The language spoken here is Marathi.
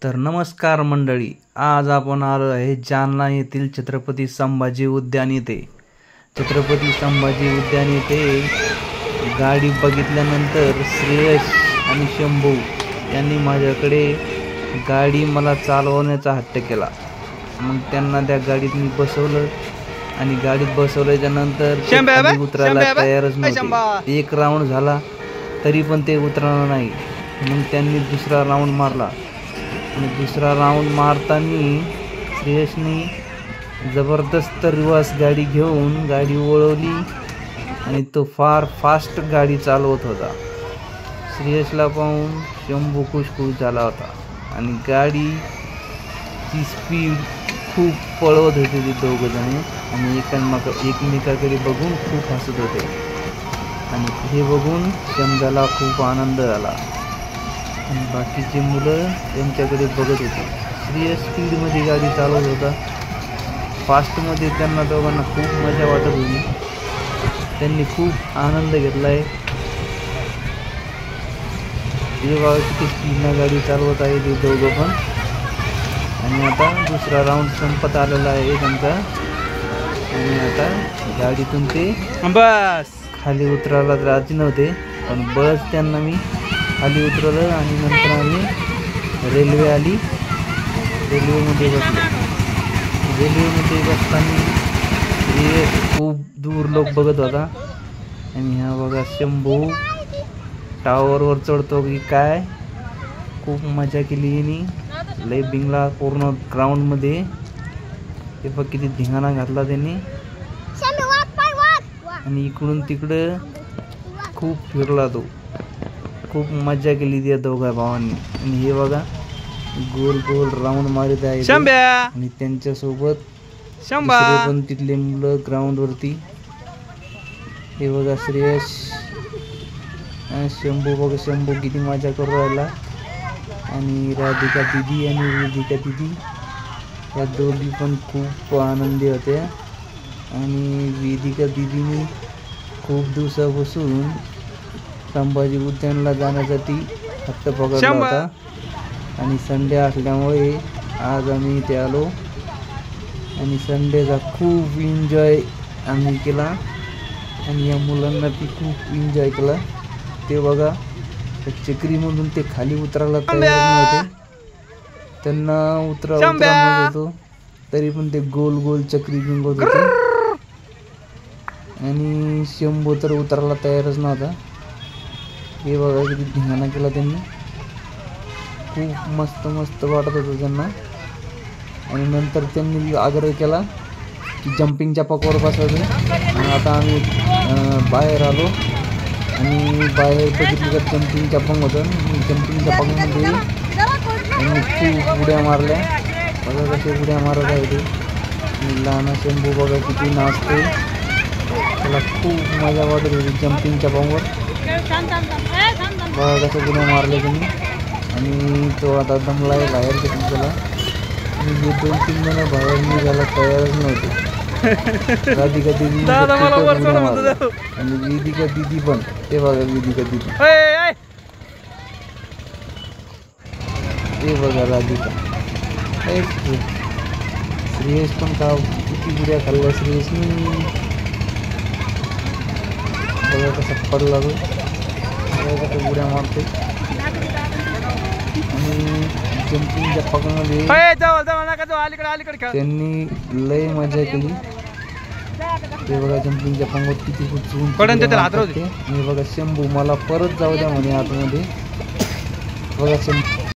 तर नमस्कार मंडळी, आज आपण आलो आहे जालना येथील छत्रपती संभाजी उद्यान येथे. छत्रपती संभाजी उद्यान येथे गाडी बघितल्यानंतर श्रेयस आणि शंभू यांनी माझ्याकडे गाडी मला चालवण्याचा हट्ट केला. मग त्यांना त्या गाडीत मी बसवलं आणि गाडीत बसवल्याच्या नंतर उतरायला तयारच नव्हते. एक राऊंड झाला तरी पण ते उतरणार नाही. मग त्यांनी दुसरा राऊंड मारला आणि दुसरा राऊंड मारताना श्रेयसने जबरदस्त रिवर्स गाडी घेऊन गाडी वळवली आणि तो फार फास्ट गाडी चालवत होता. श्रेयसला पाहून शंभू खुश झाला होता आणि गाडीची स्पीड खूप पळवत होते ते दोघंजण आणि एकमेकाकडे बघून खूप हसत होते आणि हे बघून शंभूला खूप आनंद झाला आणि बाकीचे मुलं त्यांच्याकडे बघत होते. श्रेयस स्पीडमध्ये गाडी चालवत होता, फास्टमध्ये. त्यांना दोघांना खूप मजा वाटत होती. त्यांनी खूप आनंद घेतला आहे. हे बघा किती स्पीडनं गाडी चालवत आहे ते दोघं पण. आणि आता दुसरा राऊंड संपत आलेला आहे त्यांचा आणि आता गाडीतून ते बस खाली उतरायला राजी नव्हते, पण बस त्यांना मी खाली उतरवलं आणि नंतर आम्ही रेल्वे आली. रेल्वेमध्ये बसलो. रेल्वेमध्ये बसताना खूप दूर लोक बघत होता आणि हा बघा शंभू टावरवर चढतो की काय. खूप मजा केली यांनी, लय बिंगला पूर्ण ग्राउंडमध्ये. ते बघ किती धिंगाणा घातला त्यांनी आणि इकडून तिकडं खूप फिरला तो. खूप मजा केली त्या दोघा भावांनी. आणि हे बघा गोल गोल राऊंड मारत आहे आणि त्यांच्यासोबत पण तिथले मुलं ग्राउंडवरती. हे बघा श्रेयस शंभू, बघा शंभू किती मजा करू राहिला. आणि राधिका दिदी आणि वेदिका दिदी या दोघी पण खूप आनंदी होत्या. आणि वेदिका दिदीने खूप दिवसापासून संभाजी उद्यानला जाण्यासाठी हट्ट पकडला होता आणि संडे असल्यामुळे आज आम्ही इथे आलो आणि संडेचा खूप एन्जॉय आम्ही केला आणि या मुलांना ती खूप एन्जॉय केला. ते बघा चक्रीमधून ते खाली उतरायला तयार नव्हते. त्यांना उतरा होतो तरी पण ते गोल गोल चक्री जिंकत होते आणि शंभू तर उतरायला तयारच नव्हता. हे बघा किती धिंगाणा केला त्यांनी. खूप मस्त मस्त वाटत होतं त्यांना. आणि नंतर त्यांनी आग्रह केला की जम्पिंगच्या पकवर बसायचं. आणि आता आम्ही बाहेर आलो आणि बाहेर बघितलं तर जम्पिंगच्या पंग होतं. जम्पिंगच्या पंगमध्ये त्यांनी खूप उड्या मारल्या. बघा कसे उड्या मारत आहे ते. आणि लहान शंभू बघा किती नाचतो. त्याला खूप मजा वाटत होती जम्पिंगच्या पंगवर. बघा कसं उड्या मारले त्यांनी. आणि तो आता दमला आहे, बाहेर घेतला त्याला. आणि हे 2-3 जण बाहेर निघायला तयारच नव्हते. राधिका दिदी आणि वेदिका दिदी पण. ते बघा वेदिका दिदी, ते बघा राधिका. श्रेयस पण का किती उड्या खाल्ल्या श्रेयसनी. बघा कसा पडला तो. बघा उड्या मारते आणि जम्पिंगच्या पकडमध्ये त्यांनी लय मजा केली. ते बघा जम्पिंगच्या पंगत किती खूप. मी बघा शंभू मला परत जाऊ द्या म्हणे आतमध्ये. बघा शंभू